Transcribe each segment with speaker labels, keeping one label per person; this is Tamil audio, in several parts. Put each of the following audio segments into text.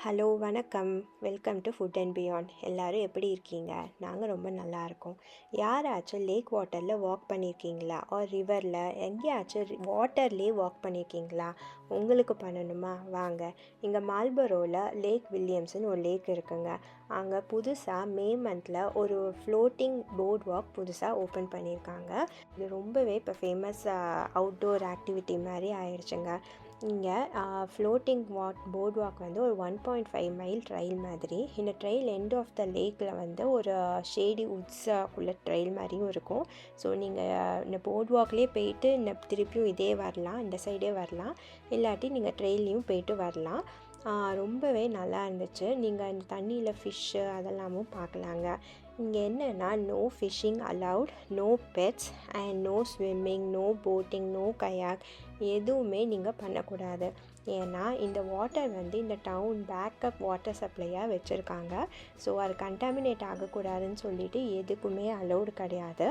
Speaker 1: ஹலோ வணக்கம். Welcome to food and beyond. எல்லோரும் எப்படி இருக்கீங்க? நாங்கள் ரொம்ப நல்லா இருக்கோம். யாராச்சும் லேக் வாட்டரில் வாக் பண்ணியிருக்கீங்களா? ரிவரில் எங்கேயாச்சும் வாட்டர்லேயே வாக் பண்ணியிருக்கீங்களா? உங்களுக்கு பண்ணணுமா? வாங்க. இங்கே மால்பரோவில் லேக் வில்லியம்ஸ்னு ஒரு லேக் இருக்குங்க. அங்கே புதுசாக மே மந்தில் ஒரு ஃப்ளோட்டிங் போர்ட் வாக் புதுசாக ஓப்பன் பண்ணியிருக்காங்க. இது ரொம்பவே இப்போ ஃபேமஸ் அவுட்டோர் ஆக்டிவிட்டி மாதிரி ஆயிடுச்சுங்க. இங்கே ஃப்ளோட்டிங் போர்ட் வாக் வந்து ஒரு 1.5 மைல் ட்ரைல் மாதிரி. இந்த ட்ரைல் எண்ட் ஆஃப் த லேக்கில் வந்து ஒரு ஷேடி உட்ஸுக்குள்ள ட்ரைல் மாதிரியும் இருக்கும். ஸோ நீங்கள் இந்த போர்ட் வாக்லேயே போயிட்டு திருப்பியும் இதே வரலாம், இந்த சைடே வரலாம், இல்லாட்டி நீங்கள் ட்ரெயிலையும் போயிட்டு வரலாம். ரொம்பவே நல்லா இருந்துச்சு. நீங்கள் இந்த தண்ணியில் ஃபிஷ்ஷு அதெல்லாமும் பார்க்கலாங்க. இங்கே என்னென்னா no fishing allowed, no pets and no swimming, no boating, no kayak எதுவுமே நீங்கள் பண்ணக்கூடாது. ஏன்னா இந்த வாட்டர் வந்து இந்த டவுன் பேக்கப் வாட்டர் சப்ளையாக வச்சுருக்காங்க. ஸோ அது கண்டாமினேட் ஆகக்கூடாதுன்னு சொல்லிட்டு எதுக்குமே அலௌடு கிடையாது.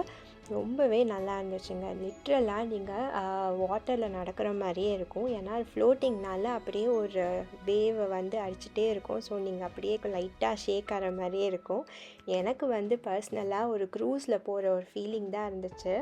Speaker 1: ரொம்பவே நல்லா இருந்துச்சுங்க. லிட்ரலாக நீங்கள் வாட்டரில் நடக்கிற மாதிரியே இருக்கும். ஏன்னா ஃப்ளோட்டிங்னால அப்படியே ஒரு வேவை வந்து அடிச்சுட்டே இருக்கும். ஸோ நீங்கள் அப்படியே லைட்டாக ஷேக் ஆகிற மாதிரியே இருக்கும். எனக்கு வந்து பர்சனலாக ஒரு க்ரூஸில் போகிற ஒரு ஃபீலிங் தான் இருந்துச்சு.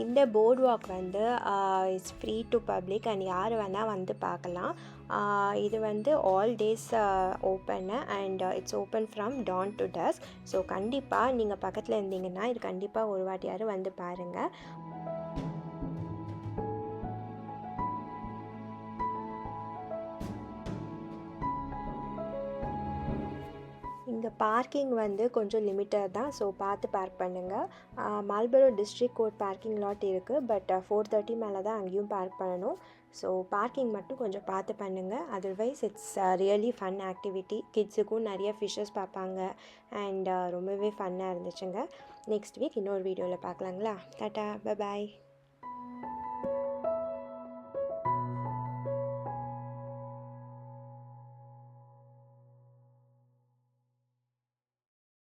Speaker 1: இந்த போர்ட் வாக் வந்து it's free to public and யார் வேணால் வந்து பார்க்கலாம். இது வந்து all days open and it's open from dawn to dusk. So கண்டிப்பாக நீங்கள் பக்கத்தில் இருந்தீங்கன்னா இது கண்டிப்பாக ஒரு வாட்டியாவது வந்து பாருங்கள். இங்கே பார்க்கிங் வந்து கொஞ்சம் லிமிட்டட் தான். ஸோ பார்த்து பார்க் பண்ணுங்கள். Marlboro district court parking lot இருக்குது. பட் 4:30 மேலே தான் அங்கேயும் பார்க் பண்ணணும். ஸோ பார்க்கிங் மட்டும் கொஞ்சம் பார்த்து பண்ணுங்கள். Otherwise it's really fun activity. கிட்ஸுக்கும் நிறைய ஃபிஷ்ஷஸ் பார்ப்பாங்க அண்ட் ரொம்பவே ஃபன்னாக இருந்துச்சுங்க. நெக்ஸ்ட் வீக் இன்னொரு வீடியோவில் பார்க்கலாங்களா? Tata, bye bye.